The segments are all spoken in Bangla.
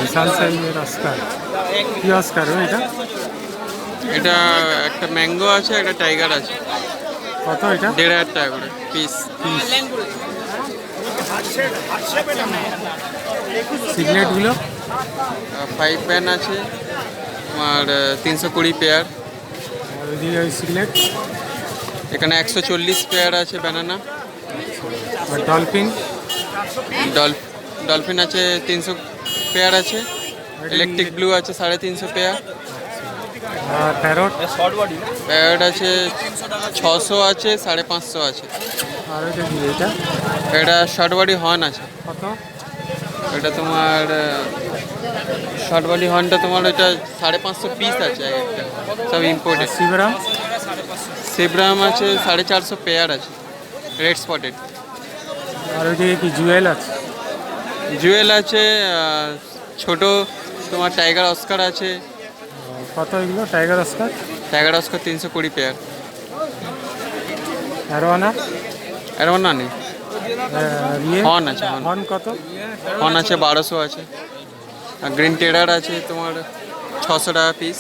বিশাল সাইজের অস্কার। কি অস্কার এটা? এটা একটা ম্যাঙ্গো আছে, একটা টাইগার আছে। কত এটা? 1,500 টাকা করে পিস। সিগনেটগুলো? 5 প্যান আছে তোমার 320 পেয়ার। আর ওইদিকে ওই সিগনেট? এখানে 140 পেয়ার আছে ব্যানানা। আর ডলফিন? ডলফিন আছে 300 পেয়ার আছে। ইলেকট্রিক ব্লু আছে 350 পেয়ার। আর প্যারট? প্যারট আছে 600 আছে, 550 আছে। আর ওইটা কি এটা? এটা শর্ট বডি হর্ন আছে। কত? এটা তোমার শর্ট বডি হর্নটা তোমার এটা 550 পিস আছে একটা, সব ইম্পোর্টেড। সিবরাম? সিব্রাম আছে 450 পেয়ার আছে, রেড স্পটেড। আর ওইদিকে কি জুয়েল আছে? জুয়েল আছে ছোট তোমার টাইগার অস্কার আছে। কত এগুলো tiger oscar? Tiger oscar 320 pair. Arowana? Arowana নেই, হর্ন আছে। হর্ন কত? হর্ন আছে 1200 আছে। আর গ্রিন টেরার আছে তোমার 600 টাকা পিস।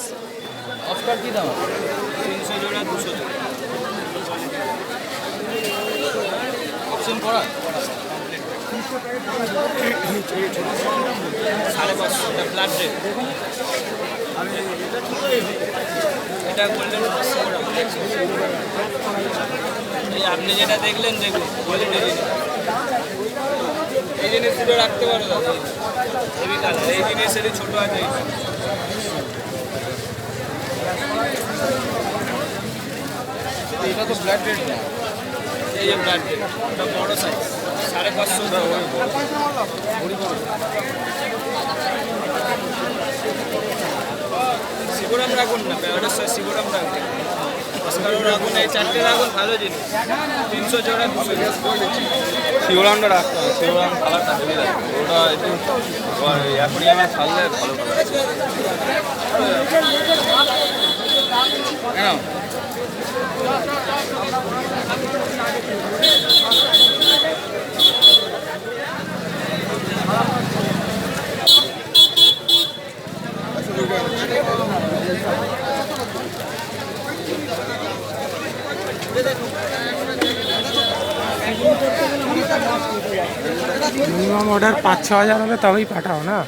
অস্কার কি দাম? 300 জোড়া 200 জোড়া অপশন করা 550 ব্লাড রেড। এটা গোল্ডেন এই আপনি যেটা দেখলেন দেখুন গোল্ডেন এই জিনিসগুলো রাখতে পারো দাদা। হেভি কালার এই জিনিসেরই ছোটো আছে। এটা তো ব্লাড রেড না, এই যে ব্লাড রেড এটা বড় সাইজ 550। সিগোরাম রাখুন না, প্যারাডাস সিগোরাম রাখুন, অস্কারও রাখুন, এই চারটে রাখুন, ভালো জিনিস। 300 জোড়া 200 জোড়া শিবরামটা রাখতে হবে, শিবরাম কালারটা হেভি লাগবে, ওটা একটু অ্যাকোরিয়ামে ছাড়লে ভালো কেন? মিনিমাম অর্ডার 5-6 হাজার হলে তবেই পাঠাও না?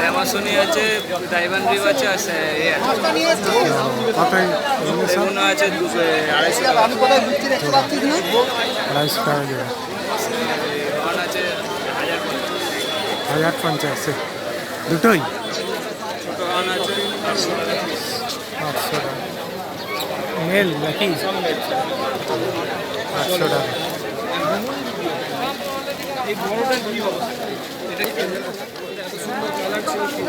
অ্যামাজনে আছে, ডাইভান রিভ আছে, আছে কত? এগুলো আছে 250 টাকা। 250 টাকা দেবে। ওয়ান আছে 1050 দুটোই ছোট ওয়ান আছে 500 টাকা। 500 টাকা মেল নাকি? 500 টাকা। এই বড়টা কি অবস্থা? এটা কি এত সুন্দর কালার ছিল কি?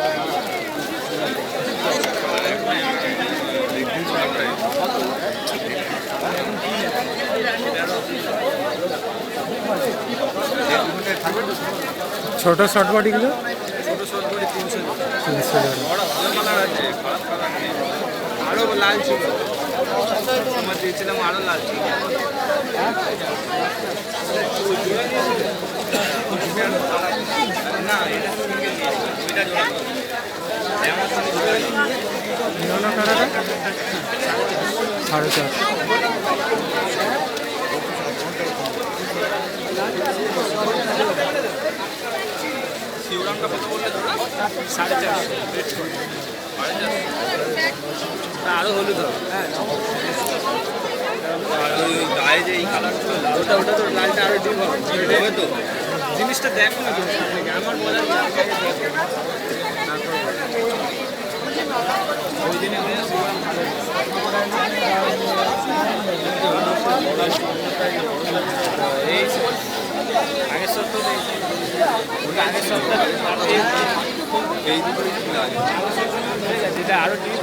ছোট শর্ট বডিগুলো? ছোট শর্ট করে 300 300 টাকা। বড় ভালো কালার আছে, খারাপ কালার নেই। আরও লাল ছিল, আমার দিয়েছিলাম আরও লাল ছিল। না এটা ওইটা জোড়া নিওনা টাকাটা 450। শিবরামটা কত বললে জোড়া? 450। আরও হলুদ হবে। হ্যাঁ, আর ওই গায়ে যে এই কালারগুলো লাল, ওটা তো লালটা আরও ডিপ হবে তো। জিনিসটা দেখো না জিনিসটা থেকে আমার বলার ওই দিনে এই আগের সপ্তাহ আগের সপ্তাহ এই দুটোই যেটা আরও ডিপ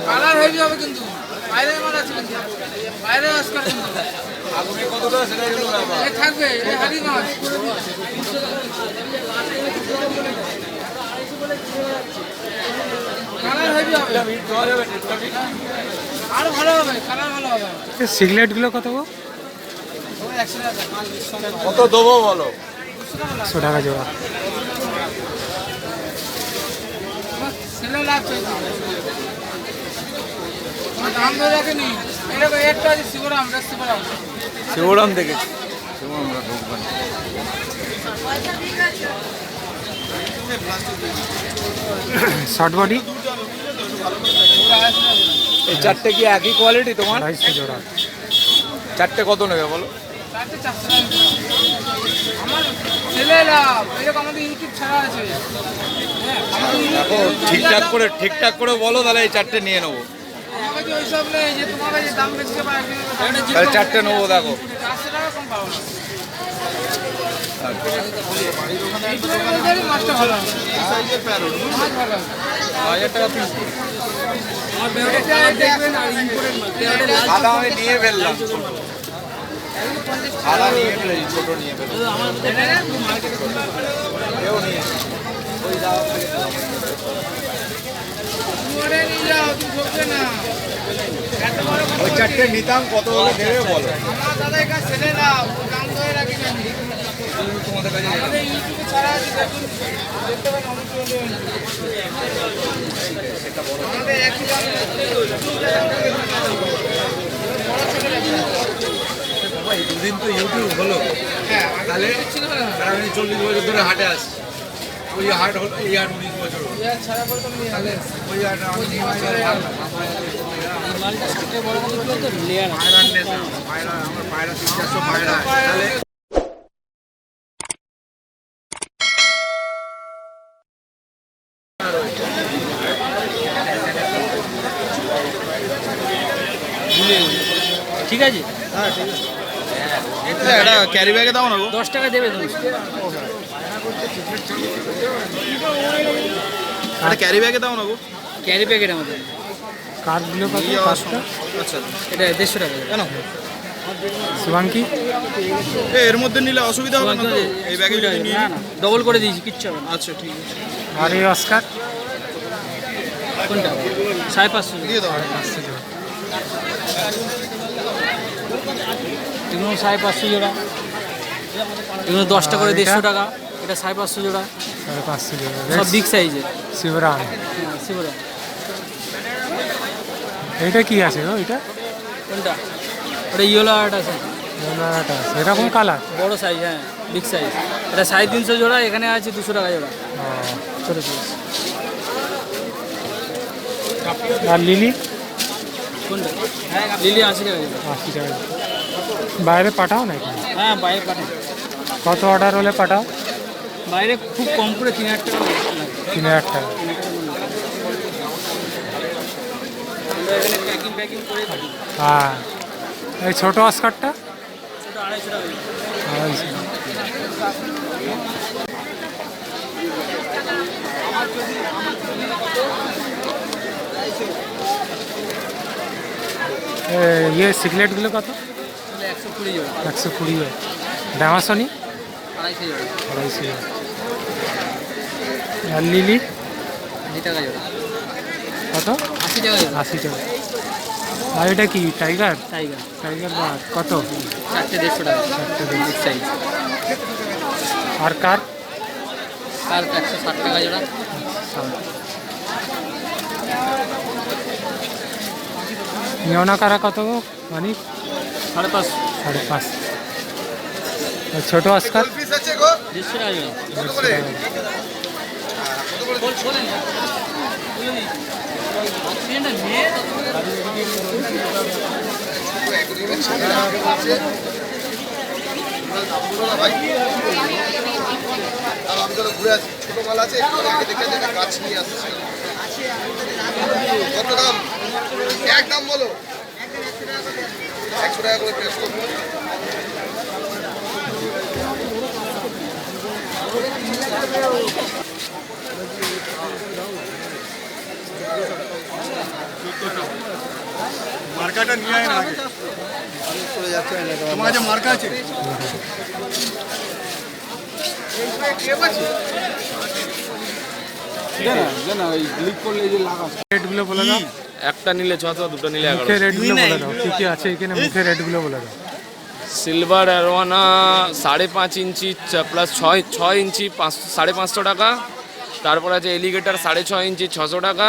কালার হয়ে যাবে কিন্তু বাইরে মাল আছে কিন্তু বাইরে আসকার কিন্তু আগুনে কতটা সেটাই হলো ব্যাপার। এ থাকবে এই হাড়ি মাছ কালার হয়ে যাবে আরো ভালো হবে কালার ভালো হবে সিগারেটগুলো কত গো? 100 টাকা কত দেবো বলো? 100 টাকা জোড়া। ছেলে লাভ চাইছে দাম ধরে রাখেনি এরকম একটা আছে শিবরাম শিবরাম দেখেছি, শিবরামরা ঢুকবেন। শর্ট বডি এই চারটে কি একই কোয়ালিটি তোমার? 250 জোড়া। চারটে কত নেবে বলো? আমার ছেলে লাভ এরকম আমাদের ইউটিউব ছাড়া আছে দেখো ঠিকঠাক করে বলো, তাহলে এই চারটে নিয়ে নেবো। আমাকে যে ওইসব নেই যে তোমাকে যে দাম বেশি পায় তাহলে চারটে নেবো। দেখো 400 টাকা কম পাবো না এইটুকুর মধ্যে মাছটা ভালো হবে মাছ ভালো হবে 1000 টাকা পিস। আমার বেউটা দেখবেন আর ইম্পোর্টেড মাছ সাদা আমি নিয়ে ফেললাম, সাদা নিয়ে ফেলেছি, ছোট নিয়ে ফেলেছি। কেউ নিয়ে ওই দাও। তুই নিয়ে যাও তুই ঠকবে না এত বড় ওই চারটে নিতাম, কত হলে দেবে বলো? আমার দাদার কাছে ছেলে লাভ দাম ধরে রাখি জানি তোমাদের কাছে আমাদের ইউটিউবে ছাড়া আছে দেখুন দেখতে পারেন অনেক আমাদের একই দাম ভাই দুদিন তো ইউটিউব হলো, হ্যাঁ তাহলে ছিল না আমি 40 বছর ধরে হাটে আসছি। ওই হাট হলো, এই হাট 19 বছর হলো। ইয়ার ছাড়া করে তুমি হালে ওই হাট আমি মালটা সবচেয়ে বড় কথা ছিল তো লেয়ার পায়রার নেশা, আমার পায়রা 300-400 পায়রা আছে। তাহলে ঠিক আছে এটা ক্যারি ব্যাগে দাও না গো। 10 টাকা দেবে তুমি এটা ক্যারি ব্যাগে দাও না গো। ক্যারি প্যাকেট আমাদের কাঠগুলো কত? কাঠটা আচ্ছা এটা 150 টাকা কেন? শুভাঙ্কি এর মধ্যে নিলে অসুবিধা হবে না তো? এই ব্যাগে যদি নিয়ে না না ডবল করে দিয়েছি কিচ্ছু হবে না আচ্ছা ঠিক আছে, আর এই অস্কার কোনটা 550 দিয়ে দাও। 500 জোড়া। এগুলো 550 জোড়া এগুলো 10 টাকা করে আর এটা? 150 টাকা এটা 550 জোড়া 550 জোড়া। সব বিগ সাইজের শিবরাম। শিবরা এইটা কি আছে গো? এটা কোনটা ওটা ইয়েলো আর্ট আছে এটা আছে এরকম কালার। বড় সাইজ হ্যাঁ বিগ সাইজ এটা 350 জোড়া এখানে আছে 200 টাকা জোড়া ছোটো সাইজ আর লিলি কোনটা লিলি 80 টাকা জোড়া 80 টাকা। বাইরে পাঠাও নাকি? হ্যাঁ বাইরে পাঠান কত অর্ডার হলে পাঠাও? বাইরে খুব কম করে 3000 টাকা লাগে 3000 টাকা। আমরা এখানে প্যাকিং করে থাকি হ্যাঁ এই ছোট অস্কারটা ওটা 250 টাকা 250। ইয়ে সিগারেটগুলো কত? 120 জোড়া 120 হয়। ডামাসনি 250 জোড়া 250। আর লিলি 80 টাকা জোড়া কত? 80 টাকা জোড়া 80 টাকা। আর এটা কি টাইগার? টাইগার টাইগার বার কত? চারটে 150 টাকা বিগ সাইজ আর কার? তার 160 টাকা জোড়া নিওনা কারা কত গো? মানে 550 5.5। আর ছোট অস্কার 150 টাকা জোড়া আমি তো ঘুরে আসি, ছোট মাল আছে একটু আগে দেখে দেখে গাছ নিয়ে আসছি। কত দাম? এক দাম বলো। 100 টাকা করে পেশ করবো। মার্কাটা নিয়ে আয় না আগে চলে যাচ্ছে তোমার কাছে মার্কা আছে রেটগুলো বলে দাও, একটা নিলে 600, দুটো নিলে 1100। মুখে রেটগুলো বলে দাও, কি কি আছে এখানে মুখে রেটগুলো বলে দাও। সিলভার অ্যারোয়ানা 5.5 ইঞ্চি প্লাস 6 ইঞ্চি 550 টাকা। তারপর আছে এলিগেটার 6.5 ইঞ্চি 600 টাকা।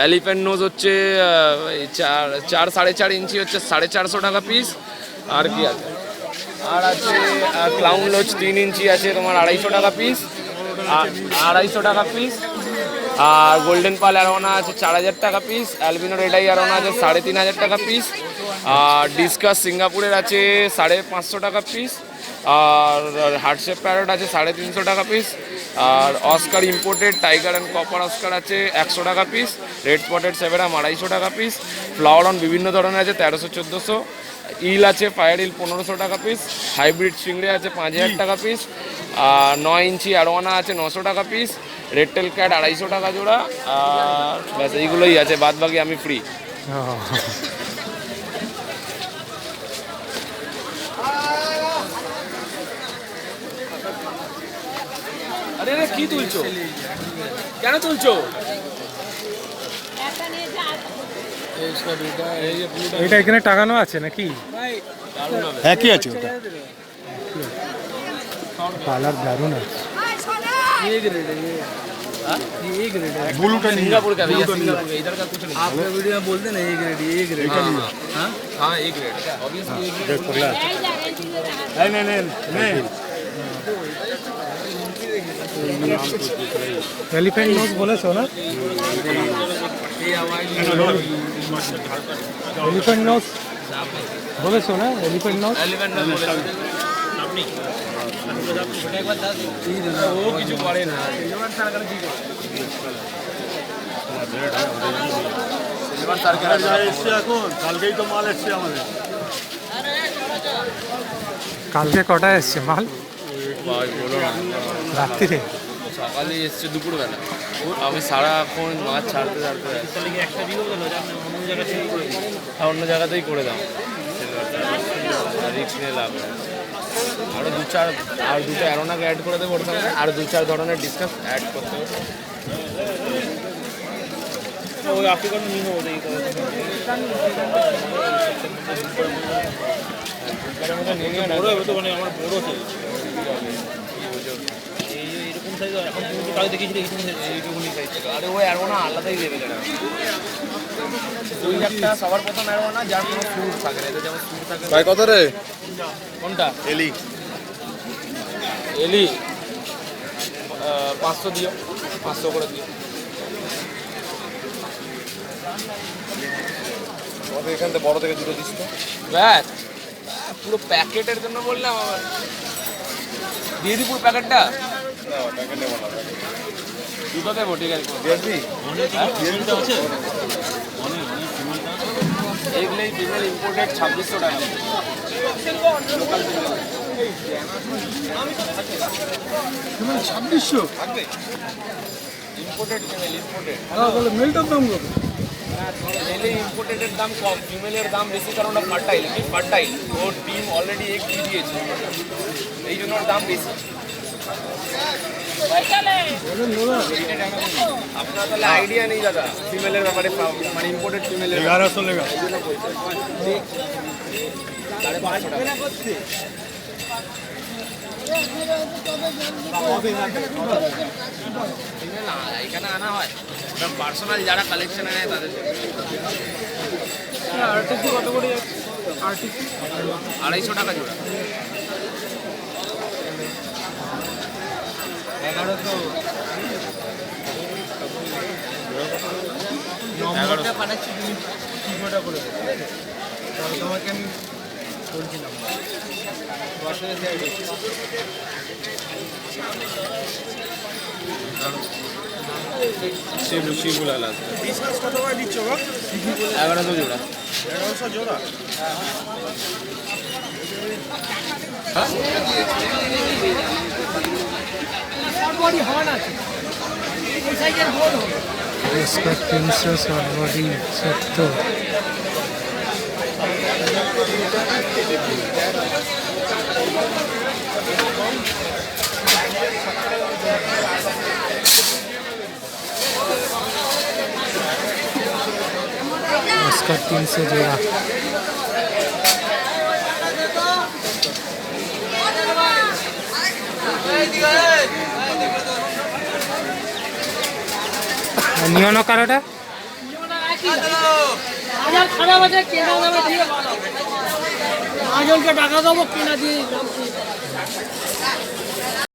এলিফ্যান্ট নোজ হচ্ছে 4.5 ইঞ্চি হচ্ছে 450 টাকা পিস। আর কি আছে, আর আছে ক্লাউন লোচ 3 ইঞ্চি আছে তোমার 250 টাকা পিস, 250 টাকা পিস। আর গোল্ডেন পাল অ্যারোনা আছে 4000 টাকা পিস। অ্যালবিনো রেড আই অ্যারোনা আছে 3500 টাকা পিস। আর ডিসকাস সিঙ্গাপুরের আছে 550 টাকা পিস। আর হার্টশেপ প্যারট আছে 350 টাকা পিস। আর oscar imported tiger and copper oscar আছে 100 টাকা পিস। রেড স্পটেড সেভেরাম 250 টাকা পিস। ফ্লাওয়ার অন বিভিন্ন ধরনের আছে 1300-1400। ইল আছে ফায়ার ইল 1500 টাকা পিস। হাইব্রিড চিংড়ি আছে 5000 টাকা পিস। আর 9 ইঞ্চি অ্যারোয়ানা আছে 900 টাকা পিস। রেড টেল ক্যাট 250 টাকা জোড়া। আর ব্যাস এইগুলোই আছে, বাদ বাকি আমি ফ্রি। আরে রে কি তুলছো, কেন তুলছো? এটা এখানে টাঙানো আছে নাকি? হ্যাঁ কি আছে ওটা কালার দারুণ আছে। एक रेट है ये, एक रेट है। ब्लूटा नहीं सिंगापुर का भैया, सिंगापुर का, इधर का कुछ नहीं। आप वीडियो में बोलते ना एक रेट, एक रेट। हाँ हाँ एक रेट ऑब्वियसली एक रेट। नहीं नहीं नहीं এলিফ্যান্ট নোজ বলেছো না? এলিফ্যান্ট নোজ বলেছো না? এলিফ্যান্ট নোজ এলিফ্যান্ট না বলে আপনি ও কিছু করে না। সিলভার সার্কেল এসছে এখন কালকেই তো মাল এসছে আমাদের কালকে কটায় এসছে মাল? ভাই বলো না, রাত্রিরে? সকালে এসছে দুপুরবেলা। আমি সারাক্ষণ মাছ ছাড়তে ছাড়তে অন্য জায়গাতেই করে দাও। রিক্স নিয়ে লাভ নেই। আরও দুটো অ্যারোনাকে অ্যাড করে দেবো ওর সঙ্গে, আর 2-4 ধরনের ডিসকাস অ্যাড করতে হবে। ওই আফ্রিকান নিয়ে নেবো দেখি বড় হবে তো, মানে আমার বড় আছে এইরকম সাইজ। এখন তুমি কাল দেখেছিলে এইটুকুনি সাইজ। আরে ওই অ্যারোনা আলাদাই লেভেলের। ওই একটা সবার প্রথম অ্যারোনা যার কোনো ফ্রুট থাকে না, এদের যেমন ফ্রুট থাকে। ভাই কত রে কোনটা? এলি এলি 500 দিও, 500 করে দিও। এখান থেকে বড় থেকে দুটো দিস তো ব্যাস পুরো প্যাকেটের জন্য বললাম আবার দিয়ে দিই পুরো প্যাকেটটা। দুটো দেবো, ঠিক আছে। এগুলোই ফিমেল ইম্পোর্টেড 2600 টাকা। Local female 2600 imported female imported. মেলটার দাম কত? মেলে ইম্পোর্টেডের দাম কম, ফিমেলের দাম বেশি, কারণ ওটা ফার্টাইল। ফার্টাইল ওর ডিম অলরেডি এগ দিয়ে দিয়েছে, এই জন্য ওর দাম বেশি। আপনার তাহলে আইডিয়া নেই দাদা ফিমেলের ব্যাপারে, মানে ইম্পোর্টেড ফিমেলের। 1100 লেগা 550 টাকা। ফিমেল এখানে আনা হয়, পার্সোনাল যারা কালেকশন নেয় তাদের। কত করে? 250 টাকা জোড়া। 1100 পাঠাচ্ছি তুমি ভিডিওটা করে তোমাকে আমি বলছিলাম। শিবুলাল আছে। ডিসকাস কত করে দিচ্ছ গো? 1100 জোড়া। 1100 জোড়া স্কোয়ার 300, শর্ট বডি 70। স্কোয়ার 300 জোড়া। নিয়নো কারোটা খারাপ আছে কেনা দামে দিয়ে ভালো। 5 জনকে টাকা দেবো কেনা দিয়ে দাম